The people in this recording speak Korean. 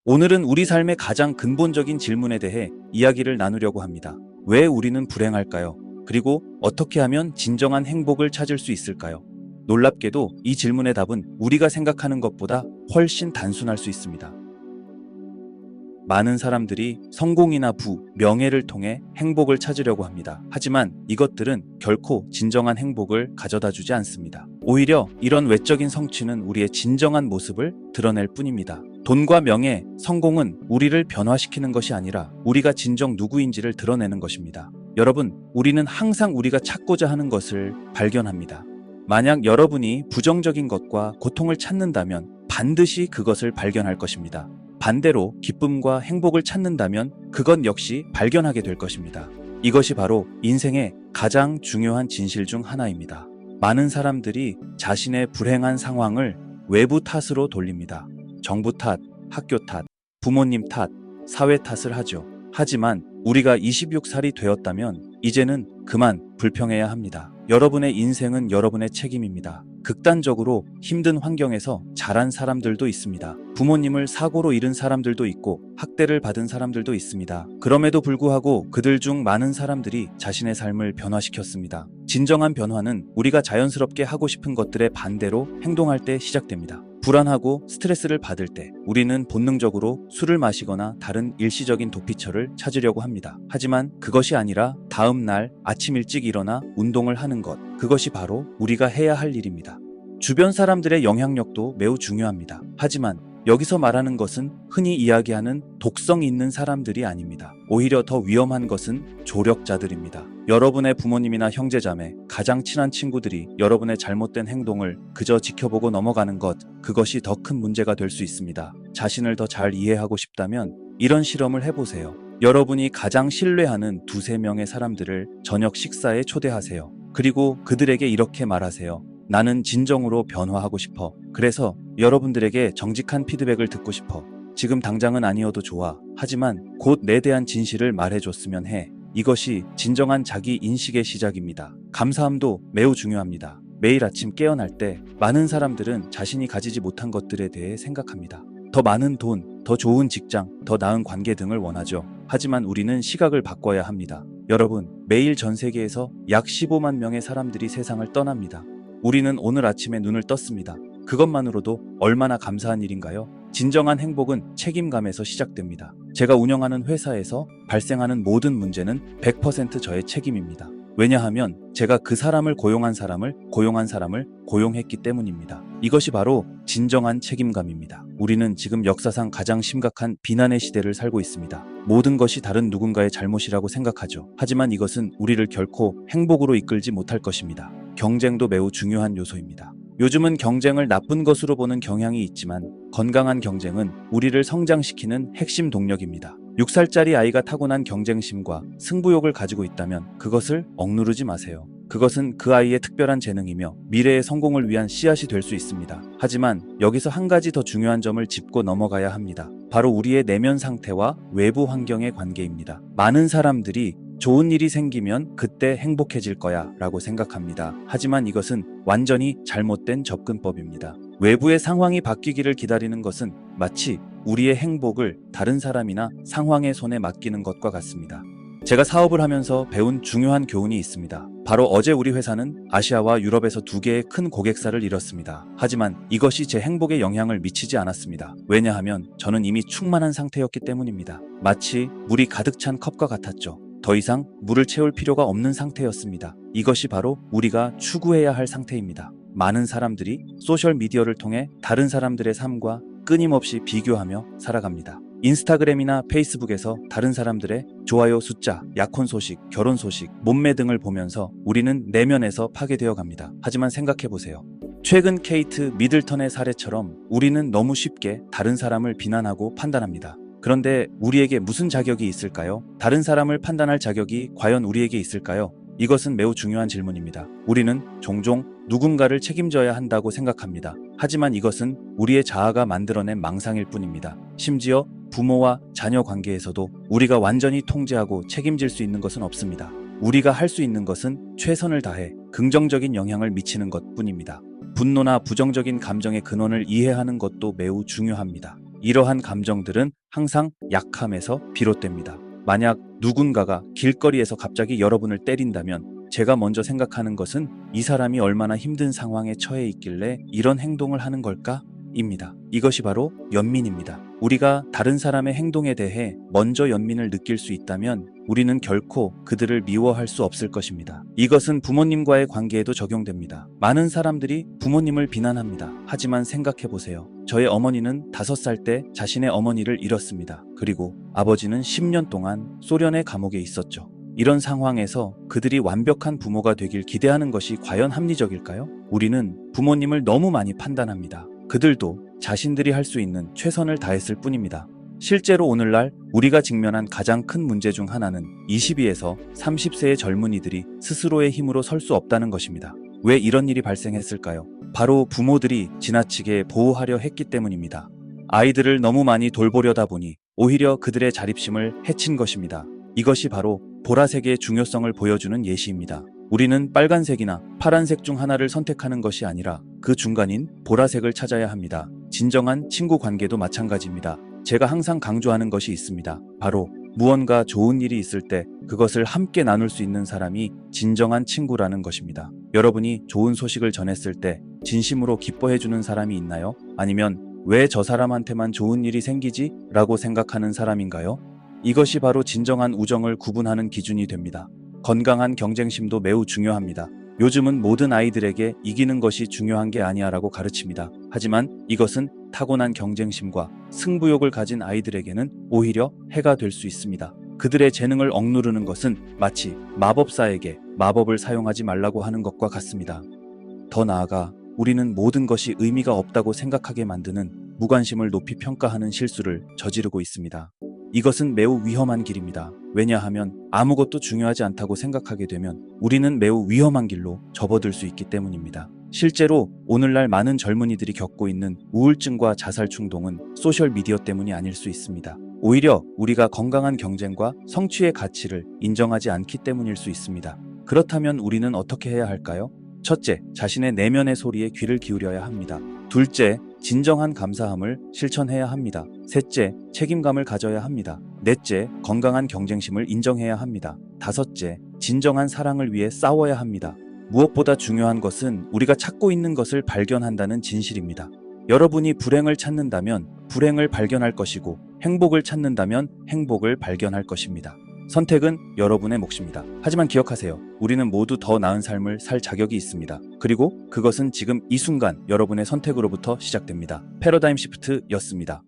오늘은 우리 삶의 가장 근본적인 질문에 대해 이야기를 나누려고 합니다. 왜 우리는 불행할까요? 그리고 어떻게 하면 진정한 행복을 찾을 수 있을까요? 놀랍게도 이 질문의 답은 우리가 생각하는 것보다 훨씬 단순할 수 있습니다. 많은 사람들이 성공이나 부, 명예를 통해 행복을 찾으려고 합니다. 하지만 이것들은 결코 진정한 행복을 가져다 주지 않습니다. 오히려 이런 외적인 성취는 우리의 진정한 모습을 드러낼 뿐입니다. 돈과 명예, 성공은 우리를 변화시키는 것이 아니라 우리가 진정 누구인지를 드러내는 것입니다. 여러분, 우리는 항상 우리가 찾고자 하는 것을 발견합니다. 만약 여러분이 부정적인 것과 고통을 찾는다면 반드시 그것을 발견할 것입니다. 반대로 기쁨과 행복을 찾는다면 그것 역시 발견하게 될 것입니다. 이것이 바로 인생의 가장 중요한 진실 중 하나입니다. 많은 사람들이 자신의 불행한 상황을 외부 탓으로 돌립니다. 정부 탓, 학교 탓, 부모님 탓, 사회 탓을 하죠. 하지만 우리가 26살이 되었다면 이제는 그만 불평해야 합니다. 여러분의 인생은 여러분의 책임입니다. 극단적으로 힘든 환경에서 자란 사람들도 있습니다. 부모님을 사고로 잃은 사람들도 있고 학대를 받은 사람들도 있습니다. 그럼에도 불구하고 그들 중 많은 사람들이 자신의 삶을 변화시켰습니다. 진정한 변화는 우리가 자연스럽게 하고 싶은 것들의 반대로 행동할 때 시작됩니다. 불안하고 스트레스를 받을 때 우리는 본능적으로 술을 마시거나 다른 일시적인 도피처를 찾으려고 합니다. 하지만 그것이 아니라 다음 날 아침 일찍 일어나 운동을 하는 것, 그것이 바로 우리가 해야 할 일입니다. 주변 사람들의 영향력도 매우 중요합니다. 하지만 여기서 말하는 것은 흔히 이야기하는 독성 있는 사람들이 아닙니다. 오히려 더 위험한 것은 조력자들입니다. 여러분의 부모님이나 형제자매, 가장 친한 친구들이 여러분의 잘못된 행동을 그저 지켜보고 넘어가는 것, 그것이 더 큰 문제가 될 수 있습니다. 자신을 더 잘 이해하고 싶다면 이런 실험을 해보세요. 여러분이 가장 신뢰하는 두세 명의 사람들을 저녁 식사에 초대하세요. 그리고 그들에게 이렇게 말하세요. 나는 진정으로 변화하고 싶어. 그래서 여러분들에게 정직한 피드백을 듣고 싶어. 지금 당장은 아니어도 좋아. 하지만 곧 내 대한 진실을 말해줬으면 해. 이것이 진정한 자기 인식의 시작입니다. 감사함도 매우 중요합니다. 매일 아침 깨어날 때 많은 사람들은 자신이 가지지 못한 것들에 대해 생각합니다. 더 많은 돈, 더 좋은 직장, 더 나은 관계 등을 원하죠. 하지만 우리는 시각을 바꿔야 합니다. 여러분, 매일 전 세계에서 약 15만 명의 사람들이 세상을 떠납니다. 우리는 오늘 아침에 눈을 떴습니다. 그것만으로도 얼마나 감사한 일인가요? 진정한 행복은 책임감에서 시작됩니다. 제가 운영하는 회사에서 발생하는 모든 문제는 100% 저의 책임입니다. 왜냐하면 제가 그 사람을 고용한 사람을 고용했기 때문입니다. 이것이 바로 진정한 책임감입니다. 우리는 지금 역사상 가장 심각한 비난의 시대를 살고 있습니다. 모든 것이 다른 누군가의 잘못이라고 생각하죠. 하지만 이것은 우리를 결코 행복으로 이끌지 못할 것입니다. 경쟁도 매우 중요한 요소입니다. 요즘은 경쟁을 나쁜 것으로 보는 경향이 있지만 건강한 경쟁은 우리를 성장시키는 핵심 동력입니다. 6살짜리 아이가 타고난 경쟁심과 승부욕을 가지고 있다면 그것을 억누르지 마세요. 그것은 그 아이의 특별한 재능이며 미래의 성공을 위한 씨앗이 될 수 있습니다. 하지만 여기서 한 가지 더 중요한 점을 짚고 넘어가야 합니다. 바로 우리의 내면 상태와 외부 환경의 관계입니다. 많은 사람들이 좋은 일이 생기면 그때 행복해질 거야 라고 생각합니다. 하지만 이것은 완전히 잘못된 접근법입니다. 외부의 상황이 바뀌기를 기다리는 것은 마치 우리의 행복을 다른 사람이나 상황의 손에 맡기는 것과 같습니다. 제가 사업을 하면서 배운 중요한 교훈이 있습니다. 바로 어제 우리 회사는 아시아와 유럽에서 2개의 큰 고객사를 잃었습니다. 하지만 이것이 제 행복에 영향을 미치지 않았습니다. 왜냐하면 저는 이미 충만한 상태였기 때문입니다. 마치 물이 가득 찬 컵과 같았죠. 더 이상 물을 채울 필요가 없는 상태였습니다. 이것이 바로 우리가 추구해야 할 상태입니다. 많은 사람들이 소셜미디어를 통해 다른 사람들의 삶과 끊임없이 비교하며 살아갑니다. 인스타그램이나 페이스북에서 다른 사람들의 좋아요 숫자, 약혼 소식, 결혼 소식, 몸매 등을 보면서 우리는 내면에서 파괴되어 갑니다. 하지만 생각해보세요. 최근 케이트 미들턴의 사례처럼 우리는 너무 쉽게 다른 사람을 비난하고 판단합니다. 그런데 우리에게 무슨 자격이 있을까요? 다른 사람을 판단할 자격이 과연 우리에게 있을까요? 이것은 매우 중요한 질문입니다. 우리는 종종 누군가를 책임져야 한다고 생각합니다. 하지만 이것은 우리의 자아가 만들어낸 망상일 뿐입니다. 심지어 부모와 자녀 관계에서도 우리가 완전히 통제하고 책임질 수 있는 것은 없습니다. 우리가 할 수 있는 것은 최선을 다해 긍정적인 영향을 미치는 것뿐입니다. 분노나 부정적인 감정의 근원을 이해하는 것도 매우 중요합니다. 이러한 감정들은 항상 약함에서 비롯됩니다. 만약 누군가가 길거리에서 갑자기 여러분을 때린다면 제가 먼저 생각하는 것은 이 사람이 얼마나 힘든 상황에 처해 있길래 이런 행동을 하는 걸까? 입니다. 이것이 바로 연민입니다. 우리가 다른 사람의 행동에 대해 먼저 연민을 느낄 수 있다면 우리는 결코 그들을 미워할 수 없을 것입니다. 이것은 부모님과의 관계에도 적용됩니다. 많은 사람들이 부모님을 비난합니다. 하지만 생각해 보세요. 저의 어머니는 5살 때 자신의 어머니를 잃었습니다. 그리고 아버지는 10년 동안 소련의 감옥에 있었죠. 이런 상황에서 그들이 완벽한 부모가 되길 기대하는 것이 과연 합리적일까요? 우리는 부모님을 너무 많이 판단합니다. 그들도 자신들이 할 수 있는 최선을 다했을 뿐입니다. 실제로 오늘날 우리가 직면한 가장 큰 문제 중 하나는 22에서 30세의 젊은이들이 스스로의 힘으로 설 수 없다는 것입니다. 왜 이런 일이 발생했을까요? 바로 부모들이 지나치게 보호하려 했기 때문입니다. 아이들을 너무 많이 돌보려다 보니 오히려 그들의 자립심을 해친 것입니다. 이것이 바로 보라색의 중요성을 보여주는 예시입니다. 우리는 빨간색이나 파란색 중 하나를 선택하는 것이 아니라 그 중간인 보라색을 찾아야 합니다. 진정한 친구 관계도 마찬가지입니다. 제가 항상 강조하는 것이 있습니다. 바로 무언가 좋은 일이 있을 때 그것을 함께 나눌 수 있는 사람이 진정한 친구라는 것입니다. 여러분이 좋은 소식을 전했을 때 진심으로 기뻐해주는 사람이 있나요? 아니면 왜 저 사람한테만 좋은 일이 생기지? 라고 생각하는 사람인가요? 이것이 바로 진정한 우정을 구분하는 기준이 됩니다. 건강한 경쟁심도 매우 중요합니다. 요즘은 모든 아이들에게 이기는 것이 중요한 게 아니야 라고 가르칩니다. 하지만 이것은 타고난 경쟁심과 승부욕을 가진 아이들에게는 오히려 해가 될 수 있습니다. 그들의 재능을 억누르는 것은 마치 마법사에게 마법을 사용하지 말라고 하는 것과 같습니다. 더 나아가 우리는 모든 것이 의미가 없다고 생각하게 만드는 무관심을 높이 평가하는 실수를 저지르고 있습니다. 이것은 매우 위험한 길입니다. 왜냐하면 아무것도 중요하지 않다고 생각하게 되면 우리는 매우 위험한 길로 접어들 수 있기 때문입니다. 실제로 오늘날 많은 젊은이들이 겪고 있는 우울증과 자살 충동은 소셜미디어 때문이 아닐 수 있습니다. 오히려 우리가 건강한 경쟁과 성취의 가치를 인정하지 않기 때문일 수 있습니다. 그렇다면 우리는 어떻게 해야 할까요? 첫째, 자신의 내면의 소리에 귀를 기울여야 합니다. 둘째, 진정한 감사함을 실천해야 합니다. 셋째, 책임감을 가져야 합니다. 넷째, 건강한 경쟁심을 인정해야 합니다. 다섯째, 진정한 사랑을 위해 싸워야 합니다. 무엇보다 중요한 것은 우리가 찾고 있는 것을 발견한다는 진실입니다. 여러분이 불행을 찾는다면 불행을 발견할 것이고 행복을 찾는다면 행복을 발견할 것입니다. 선택은 여러분의 몫입니다. 하지만 기억하세요. 우리는 모두 더 나은 삶을 살 자격이 있습니다. 그리고 그것은 지금 이 순간 여러분의 선택으로부터 시작됩니다. 패러다임 시프트였습니다.